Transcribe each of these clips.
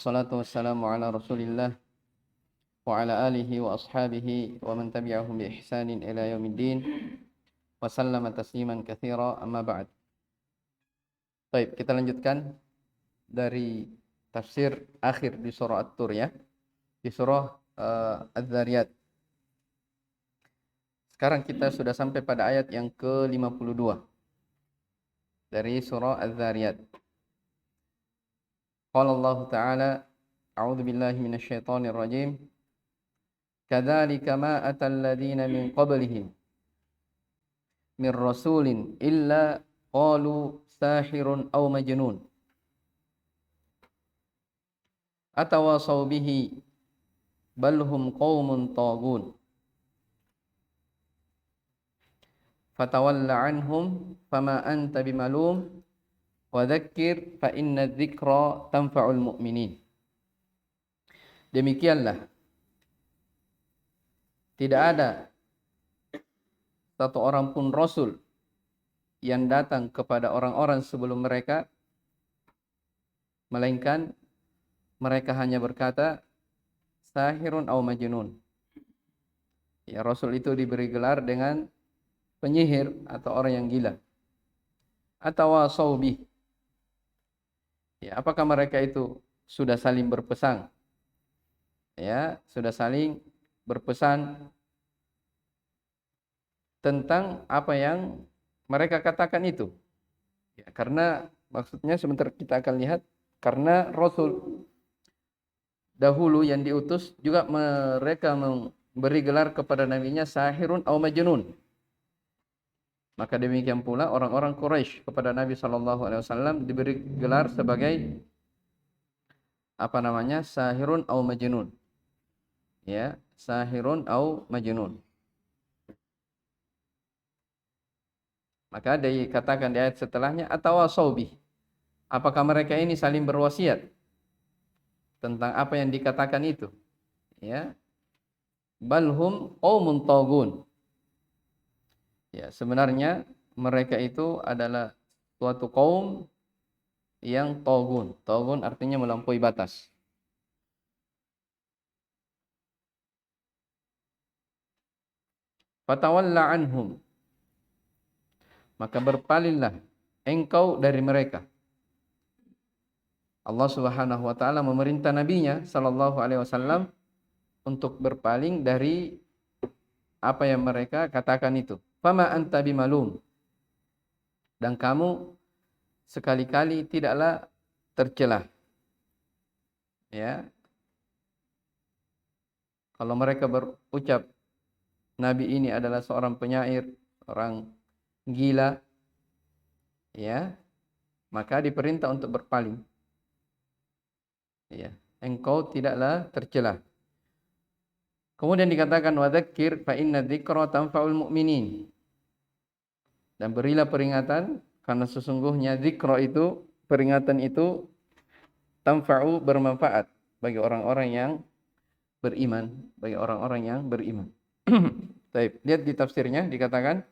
Salatu wassalamu ala Rasulillah wa ala alihi wa ashabihi wa man tabi'ahum bi ihsanin ila yaumiddin wa sallama tasliman katsira amma ba'd. Baik, kita lanjutkan dari tafsir akhir di surah At-Tur ya. Di surah Az-Zariyat. Sekarang kita sudah sampai pada ayat yang ke-52 dari surah Az-Zariyat. Qala Allah Ta'ala, a'udzu billahi minasyaitonir rajim. Kadzalika ma atal ladzina min qablihim min rasulin illa qalu sahirun aw majnun atawasaw bihi bal hum qaumun taghun fatawalla anhum fama anta bimalum wa dzakkir fa inna dzikra tanfa'ul mu'minin. Demikianlah, tidak ada satu orang pun Rasul yang datang kepada orang-orang sebelum mereka, melainkan mereka hanya berkata, sahirun aw majnun. Ya, Rasul itu diberi gelar dengan penyihir atau orang yang gila. Atawasaw bih. Ya, apakah mereka itu sudah saling berpesan? Ya, sudah saling berpesan tentang apa yang mereka katakan itu. Ya, karena maksudnya sebentar kita akan lihat, karena Rasul dahulu yang diutus juga mereka memberi gelar kepada nabinya sahirun aw majnun. Maka demikian pula orang-orang Quraisy kepada Nabi SAW diberi gelar sebagai sahirun aw majnun. Ya, sahirun aw majnun. Maka dikatakan di ayat setelahnya atawasaw bih. Apakah mereka ini saling berwasiat tentang apa yang dikatakan itu? Ya. Balhum qaumun taghun. Ya, sebenarnya mereka itu adalah suatu kaum yang taghun. Taghun artinya melampaui batas. Fatawalla anhum. Maka berpalinglah engkau dari mereka. Allah Subhanahu wa taala memerintah nabinya sallallahu alaihi wasallam untuk berpaling dari apa yang mereka katakan itu. Fama anta bimalum. Dan kamu sekali-kali tidaklah tercela. Ya. Kalau mereka berucap nabi ini adalah seorang penyair, orang gila, ya, maka diperintah untuk berpaling. Ya, engkau tidaklah tercela. Kemudian dikatakan wadzakir fa inna dzikra tanfa'ul mu'minin. Dan berilah peringatan karena sesungguhnya dzikra itu, peringatan itu tanfa'u bermanfaat bagi orang-orang yang beriman, bagi orang-orang yang beriman. Baik, lihat di tafsirnya dikatakan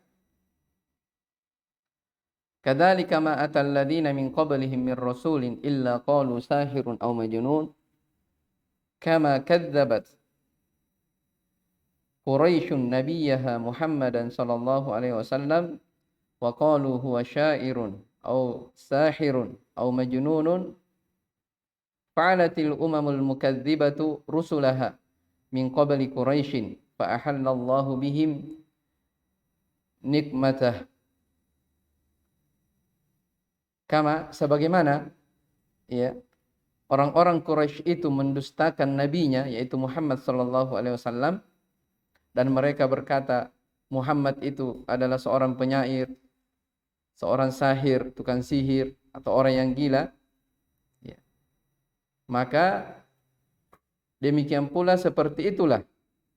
kadzalika ma atal ladzina min qablihim min rasulin illa qalu sahirun aw majnun kama kadzabat Quraisyun nabiyyaha Muhammadan sallallahu alaihi wasallam wa qalu huwa syairun aw sahirun aw majnunun fa'alatil umamul mukadzibatu rusulaha min qabli Quraisyin fa ahallallahu bihim nikmatah kama sebagaimana ya orang-orang Quraisy itu mendustakan nabinya yaitu Muhammad sallallahu alaihi wasallam dan mereka berkata Muhammad itu adalah seorang penyair, seorang sahir, tukang sihir atau orang yang gila. Ya. Maka demikian pula seperti itulah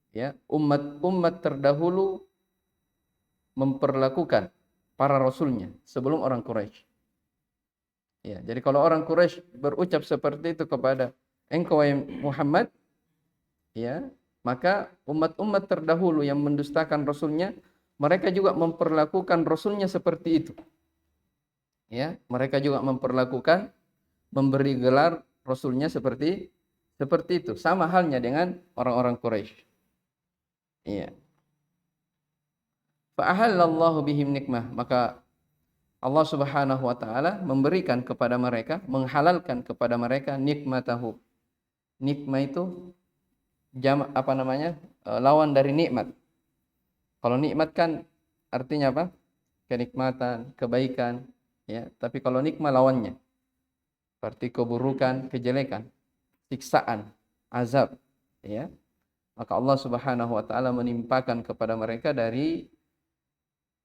ya umat-umat terdahulu memperlakukan para rasulnya sebelum orang Quraisy. Ya, jadi kalau orang Quraisy berucap seperti itu kepada engkau Muhammad, ya, maka umat-umat terdahulu yang mendustakan rasulnya, mereka juga memperlakukan rasulnya seperti itu. Ya, mereka juga memperlakukan, memberi gelar rasulnya seperti itu. Sama halnya dengan orang-orang Quraisy. Iya. Fa ahallallahu bihim nikmah, maka Allah Subhanahu wa taala memberikan kepada mereka, menghalalkan kepada mereka nikmatahu. Nikmah itu lawan dari nikmat. Kalau nikmat kan artinya apa? Kenikmatan, kebaikan, ya. Tapi kalau nikmah lawannya, berarti keburukan, kejelekan, siksaan, azab, ya. Maka Allah Subhanahu wa taala menimpakan kepada mereka dari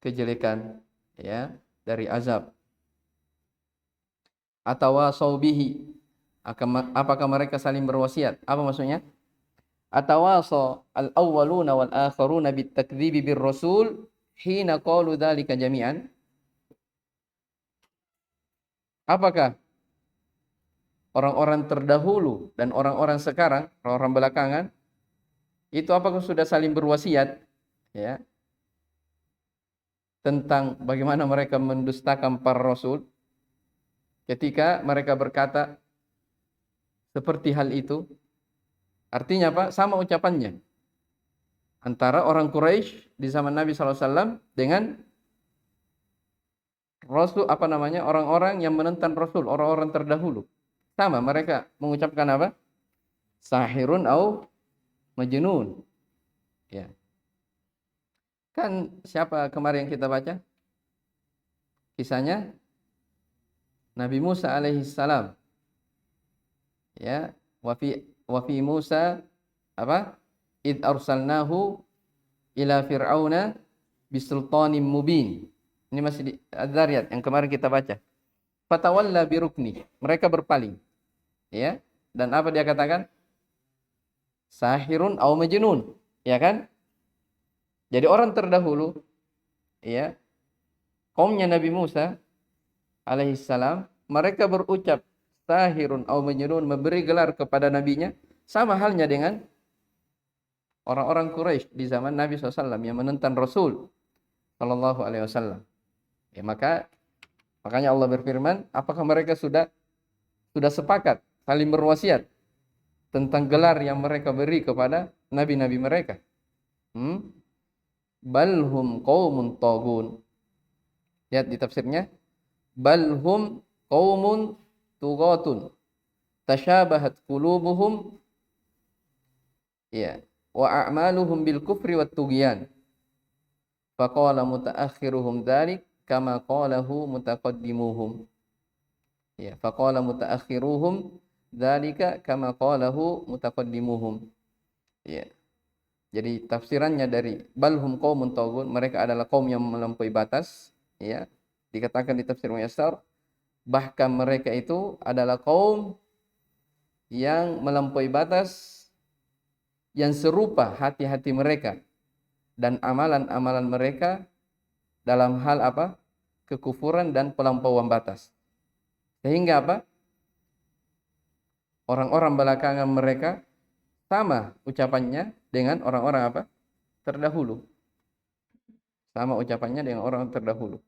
kejelekan, ya, dari azab. Atawasau bihi, apakah mereka saling berwasiat? Apa maksudnya? Atawasa al-awwaluna wal akharuna bitakdzibi bir rasul hina qalu dzalika jami'an. Apakah orang-orang terdahulu dan orang-orang sekarang, orang-orang belakangan, itu apakah sudah saling berwasiat, ya, tentang bagaimana mereka mendustakan para rasul ketika mereka berkata seperti hal itu? Artinya apa? Sama ucapannya antara orang Quraisy di zaman Nabi SAW dengan Rasul, orang-orang yang menentang Rasul, orang-orang terdahulu. Sama, mereka mengucapkan apa? Sahirun au majnun. Ya. Kan siapa kemarin yang kita baca? Kisahnya Nabi Musa alaihissalam. Ya, wa fi Musa apa? Id arsalnahu ila fir'auna bisultanin mubin. Ini masih di Az-Zariyat yang kemarin kita baca. Fatawalla birukni, mereka berpaling. Ya. Dan apa dia katakan? Sahirun au majnun, ya kan? Jadi orang terdahulu, ya, kaumnya Nabi Musa alaihissalam, mereka berucap sahirun au majnun, memberi gelar kepada nabinya, sama halnya dengan orang-orang Quraisy di zaman Nabi SAW yang menentang Rasul Sallallahu Alaihi Wasallam. Ya, makanya Allah berfirman, apakah mereka sudah sepakat saling berwasiat tentang gelar yang mereka beri kepada nabi-nabi mereka? Balhum qaumun tagun. Lihat di tafsirnya, balhum qaumun tugatun tashabahat qulubuhum, ya, wa a'maluhum bil kufri wat tughyan. Faqala mutaakhiruhum dzalik kama qalahu mutaqaddimuhum. Ya, faqala mutaakhiruhum dzalika kama qalahu mutaqaddimuhum. Ya. Jadi tafsirannya dari balhum qaumun tagun, mereka adalah kaum yang melampaui batas, ya. Dikatakan di tafsir Muyassar, bahkan mereka itu adalah kaum yang melampaui batas, yang serupa hati-hati mereka dan amalan-amalan mereka dalam hal apa? Kekufuran dan pelampauan batas. Sehingga apa? Orang-orang belakangan mereka sama ucapannya dengan orang-orang apa? Terdahulu. Sama ucapannya dengan orang terdahulu.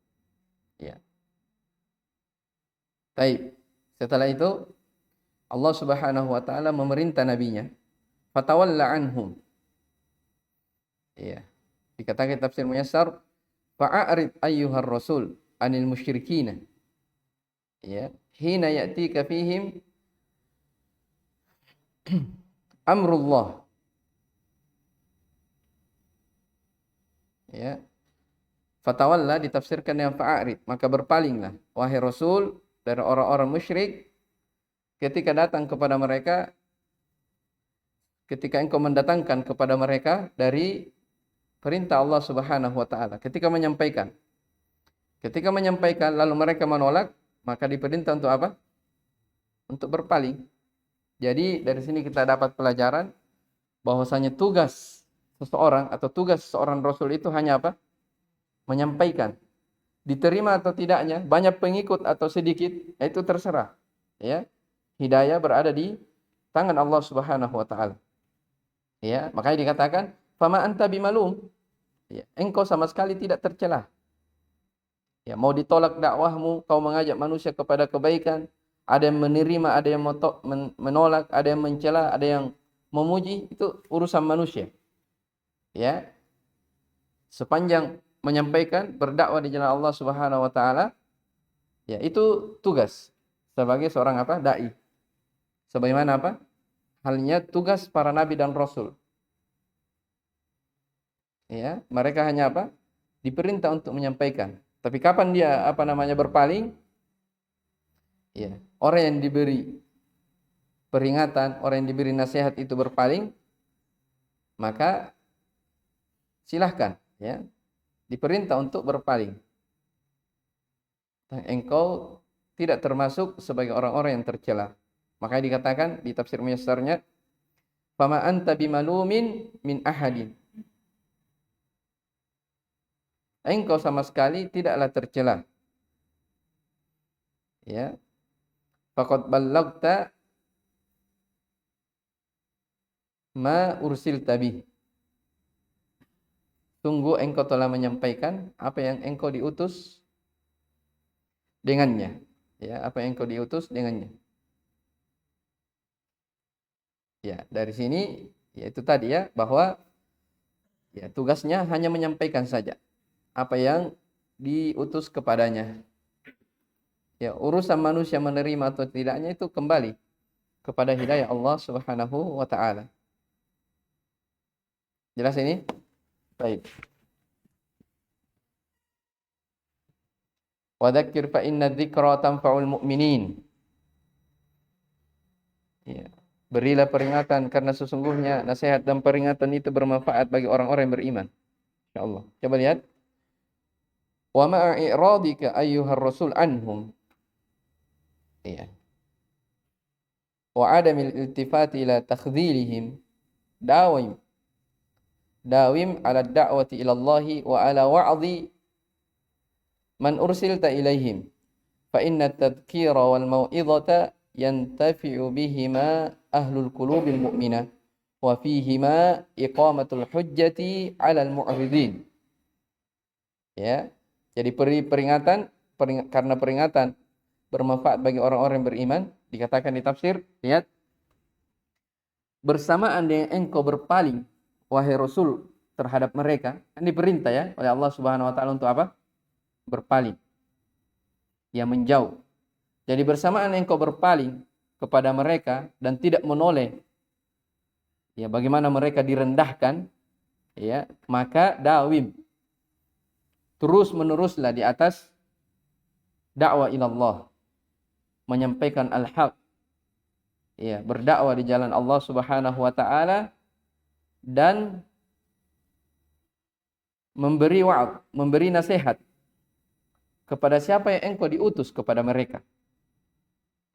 Ya. Baik. Setelah itu Allah Subhanahu wa taala memerintah nabinya, fatawalla anhum. Ya. Dikatakan tafsir Muyassar, fa'arid ayyuhar rasul anil musyrikina. Ya, hina ya'tika fihim amrullah. Ya. Fatawalla ditafsirkan dengan fa'arid, maka berpalinglah wahai Rasul dari orang-orang musyrik ketika datang kepada mereka, ketika engkau mendatangkan kepada mereka dari perintah Allah Subhanahu wa taala, ketika menyampaikan lalu mereka menolak, maka diperintah untuk apa? Untuk berpaling. Jadi dari sini kita dapat pelajaran bahwasanya tugas seseorang atau tugas seorang rasul itu hanya apa? Menyampaikan. Diterima atau tidaknya, banyak pengikut atau sedikit, itu terserah. Ya. Hidayah berada di tangan Allah Subhanahu wa taala. Ya, makanya dikatakan, "Fama anta bimalum." Ya, engkau sama sekali tidak tercelah. Ya, mau ditolak dakwahmu, kau mengajak manusia kepada kebaikan, ada yang menerima, ada yang menolak, ada yang mencela, ada yang memuji, itu urusan manusia. Ya, sepanjang menyampaikan, berdakwah di jalan Allah Subhanahu wa taala, ya itu tugas sebagai seorang apa? Dai. Sebagaimana apa? Halnya tugas para nabi dan rasul. Ya, mereka hanya apa? Diperintah untuk menyampaikan. Tapi kapan dia apa namanya berpaling? Ya, orang yang diberi peringatan, orang yang diberi nasihat itu berpaling, maka silahkan, ya, diperintah untuk berpaling. Engkau tidak termasuk sebagai orang-orang yang tercela. Makanya dikatakan di tafsir Muyassarnya, "Fama anta bimalumin min ahadin." Engkau sama sekali tidaklah tercela. Ya. Faqad ballagta ma ursilta bih. Sungguh engkau telah menyampaikan apa yang engkau diutus dengannya. Ya, apa yang engkau diutus dengannya. Ya, dari sini yaitu tadi ya, bahwa ya tugasnya hanya menyampaikan saja apa yang diutus kepadanya. Ya, urusan manusia menerima atau tidaknya itu kembali kepada hidayah Allah Subhanahu wa taala. Jelas ini? Baik. Wa dzakir fa inna dzikra tanfa'ul mu'minin. Ya. Berilah peringatan karena sesungguhnya nasihat dan peringatan itu bermanfaat bagi orang-orang yang beriman. Insyaallah. Coba lihat. Wa ma'a i'radika ayyuhar rasul anhum. Iya. Wa adamil iltifati ila takhdhilihim. Dawim ala da'wati ila Allahi wa ala wa'dhi man ursilta ilaihim. Fa inna tadhkira wal mau'izata yantafi'u bihima ahlul qulubil mu'minah wa fihima iqamatul hujjati 'alal mu'ridin. Ya. Jadi peringatan karena peringatan bermanfaat bagi orang-orang yang beriman, dikatakan di tafsir, lihat, bersamaan dengan engkau berpaling wahai Rasul terhadap mereka, ini perintah ya oleh Allah Subhanahu wa taala untuk apa? Berpaling. Ya, menjauh. Jadi bersamaan engkau berpaling kepada mereka dan tidak menoleh, ya, bagaimana mereka direndahkan, ya, maka dawim, terus meneruslah di atas dakwah ilallah, menyampaikan al-haq, ya, berdakwah di jalan Allah Subhanahu wa taala dan memberi wa'ad, memberi nasihat kepada siapa yang engkau diutus kepada mereka.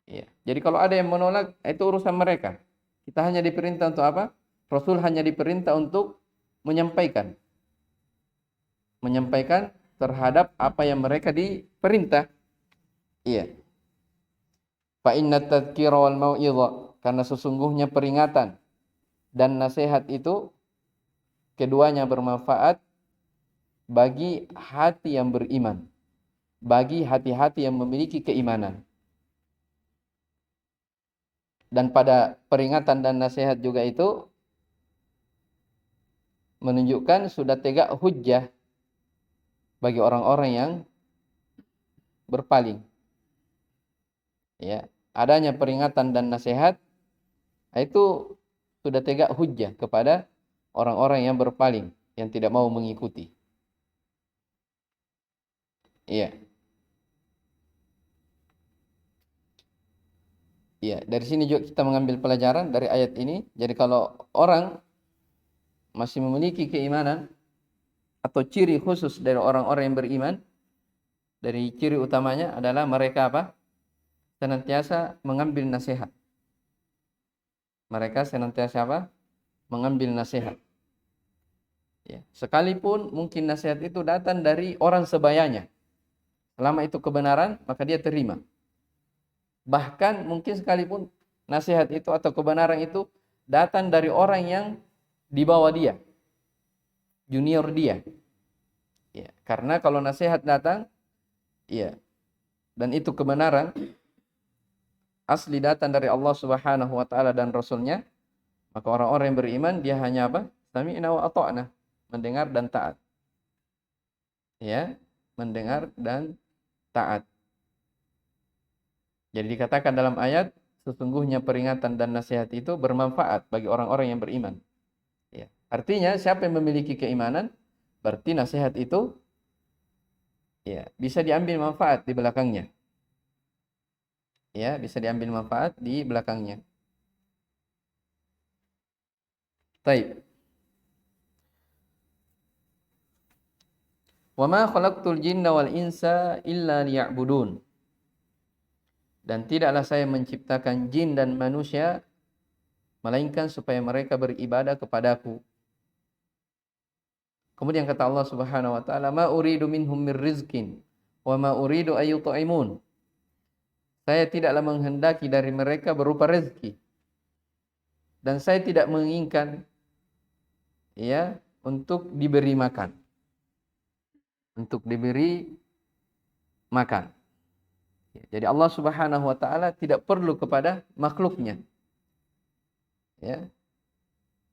Ya. Jadi kalau ada yang menolak, itu urusan mereka. Kita hanya diperintah untuk apa? Rasul hanya diperintah untuk menyampaikan. Menyampaikan terhadap apa yang mereka diperintah. Iya. Fa inna tadhkira wal mau'izah, karena sesungguhnya peringatan dan nasihat itu keduanya bermanfaat bagi hati yang beriman, bagi hati-hati yang memiliki keimanan. Dan pada peringatan dan nasihat juga itu menunjukkan sudah tegak hujjah bagi orang-orang yang berpaling. Ya, adanya peringatan dan nasihat itu sudah tegak hujjah kepada orang-orang yang berpaling, yang tidak mau mengikuti. Iya. Iya, dari sini juga kita mengambil pelajaran dari ayat ini. Jadi kalau orang masih memiliki keimanan atau ciri khusus dari orang-orang yang beriman, dari ciri utamanya adalah mereka apa? Senantiasa mengambil nasihat. Mereka senantiasa apa? Mengambil nasihat. Ya. Sekalipun mungkin nasihat itu datang dari orang sebayanya, selama itu kebenaran, maka dia terima. Bahkan mungkin sekalipun nasihat itu atau kebenaran itu datang dari orang yang di bawah dia, junior dia. Ya, karena kalau nasihat datang, ya, dan itu kebenaran, asli datang dari Allah Subhanahu wa taala dan Rasulnya, maka orang-orang yang beriman dia hanya apa? Sami'na wa ata'na, mendengar dan taat. Ya, mendengar dan taat. Jadi dikatakan dalam ayat, sesungguhnya peringatan dan nasihat itu bermanfaat bagi orang-orang yang beriman. Ya. Artinya siapa yang memiliki keimanan, berarti nasihat itu ya bisa diambil manfaat di belakangnya. Ya, bisa diambil manfaat di belakangnya. Baik. Wa ma khalaqtul jinna wal insa illa liya'budun. Dan tidaklah saya menciptakan jin dan manusia melainkan supaya mereka beribadah kepadaku. Kemudian kata Allah Subhanahu wa taala, "Ma uridu minhum mir rizqin wa ma uridu ay yut'imun." Saya tidaklah menghendaki dari mereka berupa rezeki dan saya tidak menginginkan ya untuk diberi makan. Untuk diberi makan. Jadi Allah Subhanahu wa taala tidak perlu kepada makhluknya. Ya.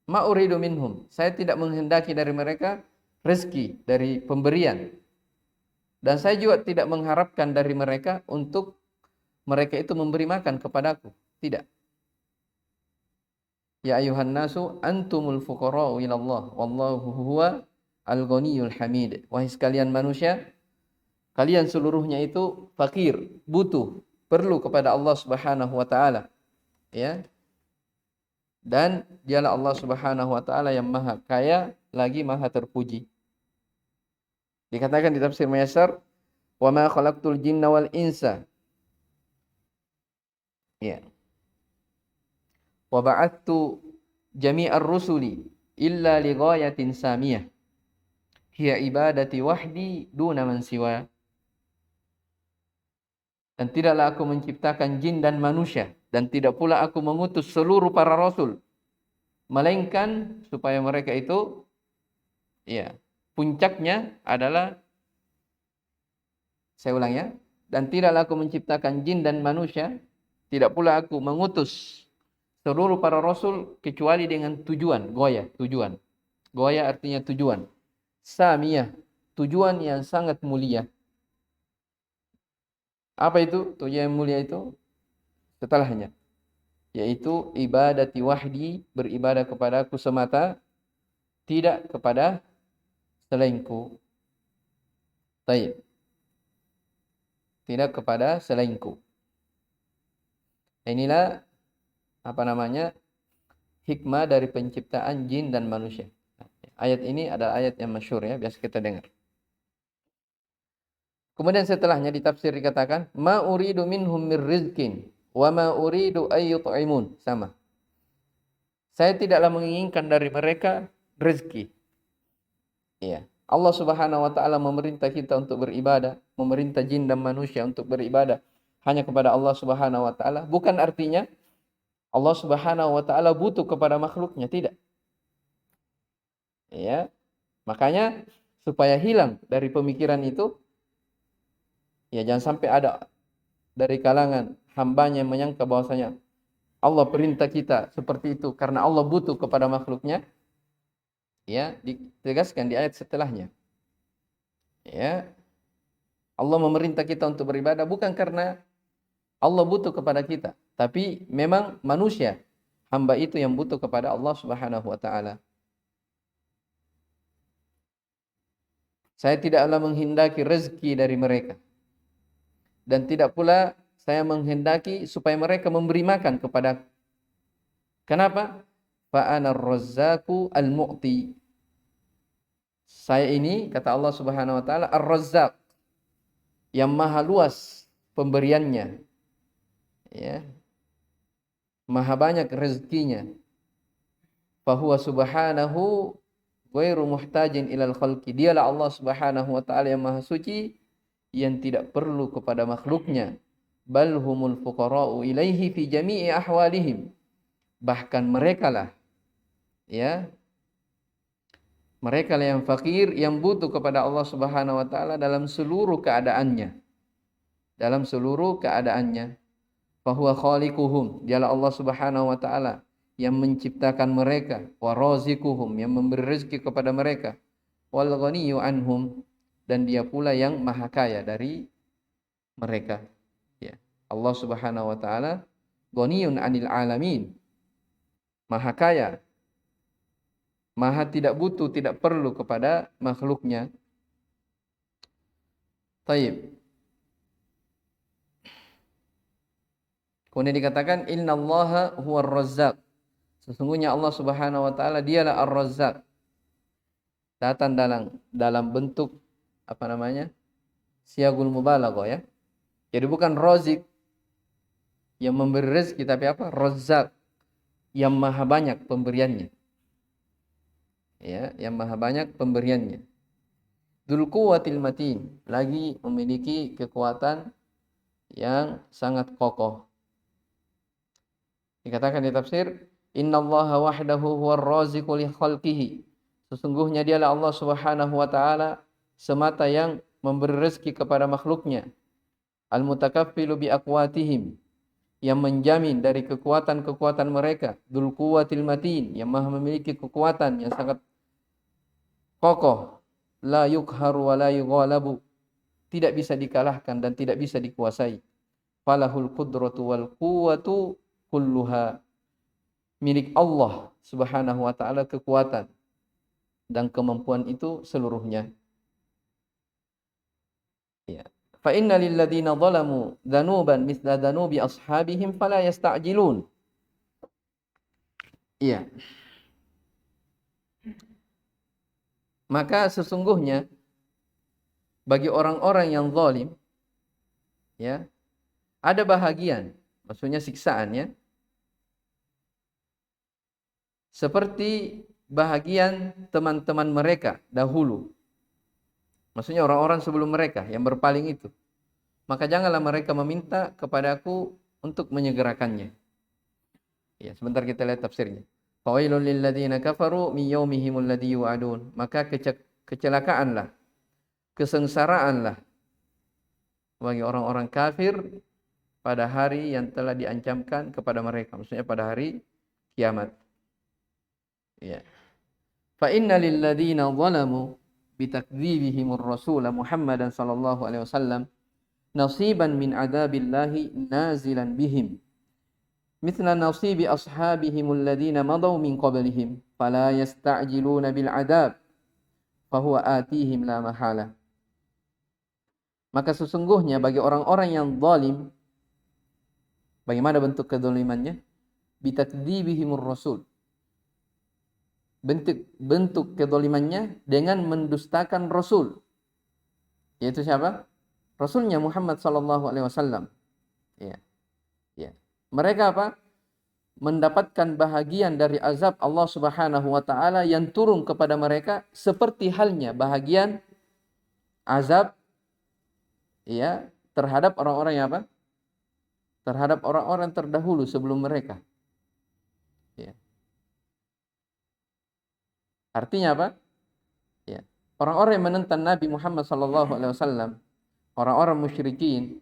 Ma uridu minhum. Saya tidak menghendaki dari mereka rezeki, dari pemberian. Dan saya juga tidak mengharapkan dari mereka untuk mereka itu memberi makan kepadaku. Tidak. Ya ayuhan nasu antumul fuqara'u ilallah wallahu huwa al-ghaniyyul hamid. Wahai sekalian manusia, kalian seluruhnya itu fakir, butuh, perlu kepada Allah Subhanahu wa taala. Ya. Dan dialah Allah Subhanahu wa taala yang Maha Kaya lagi Maha Terpuji. Dikatakan di tafsir Muyassar, "Wa ma khalaqtul jinna wal insa." Ya. "Wa ba'attu jami'ar rusuli illa li ghayatin samiyah. Hiya ibadati wahdi duna man siwa." Dan tidaklah aku menciptakan jin dan manusia, dan tidak pula aku mengutus seluruh para rasul, melainkan supaya mereka itu, ya, puncaknya adalah, saya ulang ya, dan tidaklah aku menciptakan jin dan manusia, tidak pula aku mengutus seluruh para rasul kecuali dengan tujuan, goya, tujuan. Goya artinya tujuan. Samiyah, tujuan yang sangat mulia. Apa itu tujuan yang mulia itu? Setelahnya, yaitu ibadati wahdi, beribadah kepadaku semata, tidak kepada selainku. Baik. Tidak kepada selainku. Inilah apa namanya? Hikmah dari penciptaan jin dan manusia. Ayat ini adalah ayat yang masyhur ya, biasa kita dengar. Kemudian setelahnya ditafsir dikatakan, "Ma uridu minhum mir rizqin wa ma uridu ay yut'imun." Sama. Saya tidaklah menginginkan dari mereka rezeki. Iya. Allah Subhanahu wa taala memerintah kita untuk beribadah, memerintah jin dan manusia untuk beribadah hanya kepada Allah Subhanahu wa taala, bukan artinya Allah Subhanahu wa taala butuh kepada makhluknya, tidak. Ya. Makanya supaya hilang dari pemikiran itu, ya jangan sampai ada dari kalangan hambanya yang menyangka bahwasanya Allah perintah kita seperti itu karena Allah butuh kepada makhluknya. Ya, ditegaskan di ayat setelahnya. Ya, Allah memerintah kita untuk beribadah bukan karena Allah butuh kepada kita, tapi memang manusia, hamba itu yang butuh kepada Allah Subhanahu wa taala. Saya tidaklah menghendaki rezeki dari mereka. Dan tidak pula saya menghendaki supaya mereka memberi makan kepada. Kenapa? Fa anar razzaqu al-mu'ti. Saya ini, kata Allah Subhanahu wa taala, Ar-Razzaq, yang maha luas pemberiannya. Ya. Maha banyak rezekinya. Fa huwa subhanahu ghairu muhtajin ilal khalqi. Dialah Allah Subhanahu wa taala yang maha suci, yang tidak perlu kepada makhluknya. Bal humul fuqara'u ilaihi fi jami'i ahwalihim. Bahkan merekalah, ya, mereka yang fakir, yang butuh kepada Allah Subhanahu wa taala dalam seluruh keadaannya. Dalam seluruh keadaannya. Fahuwa khaliquhum, dialah Allah Subhanahu wa taala yang menciptakan mereka, wa razikuhum, yang memberi rezeki kepada mereka, wal ghaniyyu anhum, dan dia pula yang maha kaya dari mereka. Ya. Allah Subhanahu wa taala ghaniyun 'anil alamin, maha kaya, maha tidak butuh, tidak perlu kepada makhluknya. Taib. Kemudian dikatakan innallaha huwar razzaq. Sesungguhnya Allah Subhanahu wa taala dialah Ar-Razzaq. Datang dalam bentuk apa namanya? Siagul mubalaghah ya. Jadi bukan Razik yang memberi rezeki, tapi apa? Razzaq, yang maha banyak pemberiannya. Ya, yang maha banyak pemberiannya. Dzul quwwatil matin, lagi memiliki kekuatan yang sangat kokoh. Dikatakan di tafsir, innallaha wahdahu huwar raziqu li khalqihi. Sesungguhnya dialah Allah Subhanahu wa taala semata yang memberi rezeki kepada makhluknya. Al-mutakaffilu bi aqwatihim, yang menjamin dari kekuatan-kekuatan mereka. Dzul quwwatil matin, yang maha memiliki kekuatan yang sangat kokoh. La yukharu wa la yughalabu, tidak bisa dikalahkan dan tidak bisa dikuasai. Falahul qudratu wal quwwatu kulluha, milik Allah Subhanahu wa taala kekuatan dan kemampuan itu seluruhnya. Ya. Fa inna lil ladzina zalamu dzanuban mithla dzanubi ashabihim fala yasta'jilun. Iya. Maka sesungguhnya bagi orang-orang yang zalim, ya, ada bahagian, maksudnya siksaan ya, seperti bahagian teman-teman mereka dahulu. Maksudnya orang-orang sebelum mereka yang berpaling itu. Maka janganlah mereka meminta kepadaku untuk menyegerakannya. Ya, sebentar kita lihat tafsirnya. Fawailul lil ladzina kafaru min yaumihimul ladzi yu'adun. Maka kecelakaanlah, kesengsaraanlah bagi orang-orang kafir pada hari yang telah diancamkan kepada mereka. Maksudnya pada hari kiamat. Ya. Fa inna lil ladzina zalamu bitakdzibihimur rasul Muhammadan sallallahu alaihi wasallam nasiban min adzabillahi nazilan bihim. Mithla nasibi ashabihimul ladzina madaw min qablihim fala yasta'jiluna bil adzab fahuwa atihim la mahala. Maka sesungguhnya bagi orang-orang yang zalim, bagaimana bentuk kedzalimannya? Bitakdzibihimur rasul. Bentuk kedzalimannya dengan mendustakan Rasul. Yaitu siapa? Rasulnya Muhammad sallallahu alaihi wasallam. Ya. Ya. Mereka apa? Mendapatkan bahagian dari azab Allah Subhanahu wa taala yang turun kepada mereka seperti halnya bahagian azab ya terhadap orang-orang yang apa? Terhadap orang-orang terdahulu sebelum mereka. Ya. Artinya apa? Ya. Orang-orang yang menentang Nabi Muhammad sallallahu alaihi wasallam, orang-orang musyrikin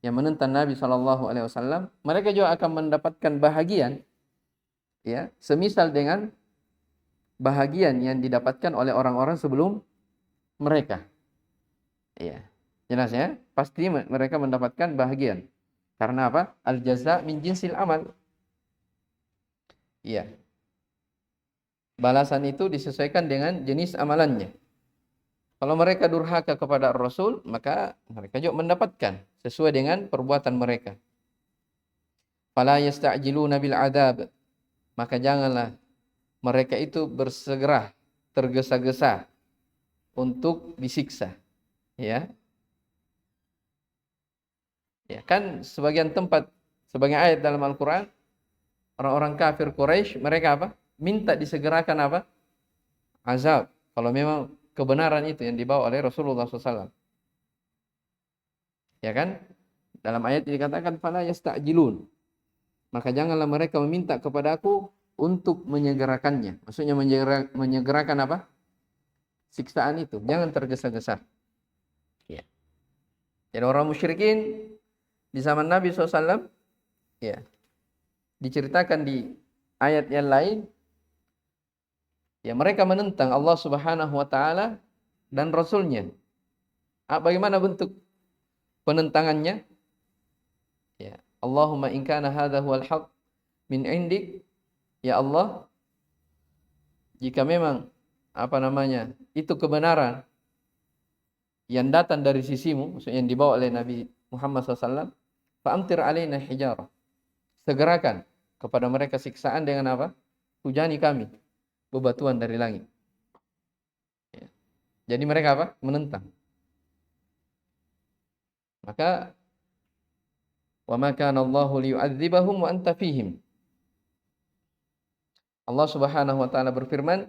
yang menentang Nabi sallallahu alaihi wasallam, mereka juga akan mendapatkan bahagian ya, semisal dengan bahagian yang didapatkan oleh orang-orang sebelum mereka. Ya. Jelas ya? Pasti mereka mendapatkan bahagian. Karena apa? Al jaza min jinsil amal. Iya. Balasan itu disesuaikan dengan jenis amalannya. Kalau mereka durhaka kepada Rasul, maka mereka juga mendapatkan sesuai dengan perbuatan mereka. Fala yasta'jiluna bil adzab. Maka janganlah mereka itu bersegera, tergesa-gesa untuk disiksa. Ya. Ya, kan sebagian tempat, sebagian ayat dalam Al-Qur'an, orang-orang kafir Quraisy mereka apa? Minta disegerakan apa? Azab. Kalau memang kebenaran itu yang dibawa oleh Rasulullah SAW. Ya kan? Dalam ayat dikatakan fala yasta'jilun. Maka janganlah mereka meminta kepada aku untuk menyegerakannya. Maksudnya menyegerakan apa? Siksaan itu. Jangan tergesa-gesa. Ya. Jadi orang musyrikin di zaman Nabi SAW Ya. Diceritakan di ayat yang lain, ya mereka menentang Allah Subhanahu wa taala dan rasulnya. Bagaimana bentuk penentangannya? Ya. Allahumma in kana hadza huwal haqq min indik, ya Allah, jika memang itu kebenaran yang datang dari sisimu, maksudnya yang dibawa oleh Nabi Muhammad SAW, fa'amtir alaina hijarah, segerakan kepada mereka siksaan dengan apa? Hujani kami bebatuan dari langit. Ya. Jadi mereka apa? Menentang. Maka wa ma kana Allahu liyu'adzibahum wa anta fihim. Allah Subhanahu wa taala berfirman,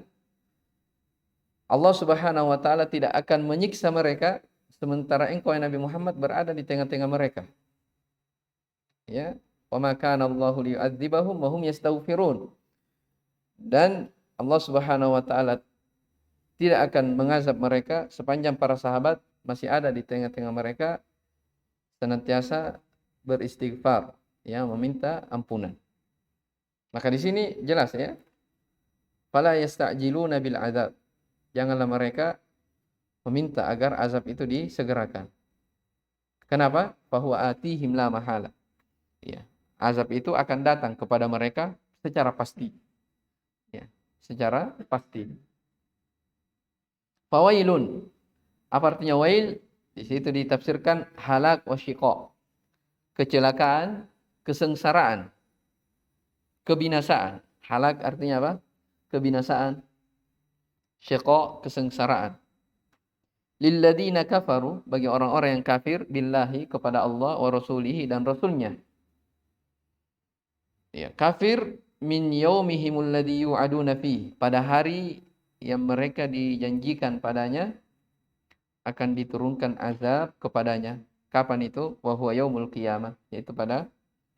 Allah Subhanahu wa taala tidak akan menyiksa mereka sementara engkau Nabi Muhammad berada di tengah-tengah mereka. Ya, wa ma kana Allahu liyu'adzibahum wa hum yastaghfirun. Dan Allah Subhanahu wa taala tidak akan mengazab mereka sepanjang para sahabat masih ada di tengah-tengah mereka senantiasa beristighfar, ya, meminta ampunan. Maka di sini jelas ya, fala yasta'jiluna bil azab. Janganlah mereka meminta agar azab itu disegerakan. Kenapa? Fahuwa atihim la mahala. Ya, azab itu akan datang kepada mereka secara pasti. Ya, secara pasti. Fawailun. Apa artinya wail? Di situ ditafsirkan halak wa syiqa. Kecelakaan, kesengsaraan, kebinasaan. Halak artinya apa? Kebinasaan. Syiqa, kesengsaraan. Lilladzina kafaru, bagi orang-orang yang kafir billahi, kepada Allah wa rasulihi dan rasulnya. Ya, kafir min yaumihimul ladzi yu'aduna fi, pada hari yang mereka dijanjikan padanya akan diturunkan azab kepadanya. Kapan itu? Wa huwa yaumul qiyamah, yaitu pada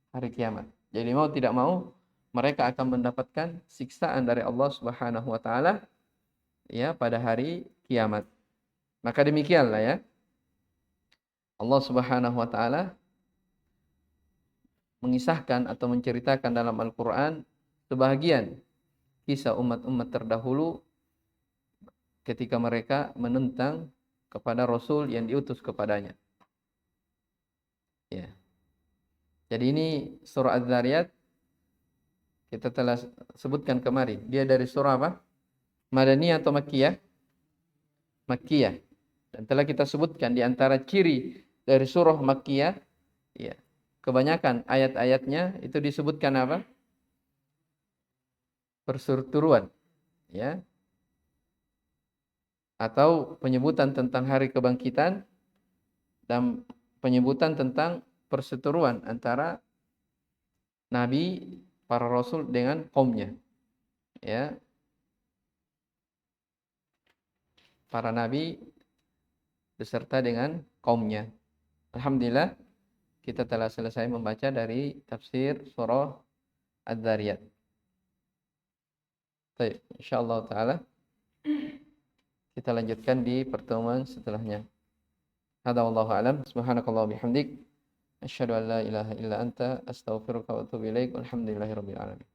hari kiamat. Jadi mau tidak mau mereka akan mendapatkan siksaan dari Allah Subhanahu wa taala, ya, pada hari kiamat. Maka demikianlah ya, Allah Subhanahu wa taala mengisahkan atau menceritakan dalam Al-Qur'an sebahagian kisah umat-umat terdahulu ketika mereka menentang kepada Rasul yang diutus kepadanya. Ya. Jadi ini surah Az-Zariyat kita telah sebutkan kemarin. Dia dari surah apa? Madaniyah atau Makkiyah? Makkiyah. Dan telah kita sebutkan di antara ciri dari surah Makkiyah, ya, kebanyakan ayat-ayatnya itu disebutkan apa? Perseteruan, ya. Atau penyebutan tentang hari kebangkitan dan penyebutan tentang perseteruan antara nabi, para rasul dengan kaumnya, ya. Para nabi beserta dengan kaumnya. Alhamdulillah kita telah selesai membaca dari tafsir surah Az-Zariyat. Baik, insyaallah taala kita lanjutkan di pertemuan setelahnya. Hada wallahu alam. Subhanakallah bihamdik, asyhadu an la ilaha illa anta, astaghfiruka wa atubu ilaik. Walhamdulillahirabbil alamin.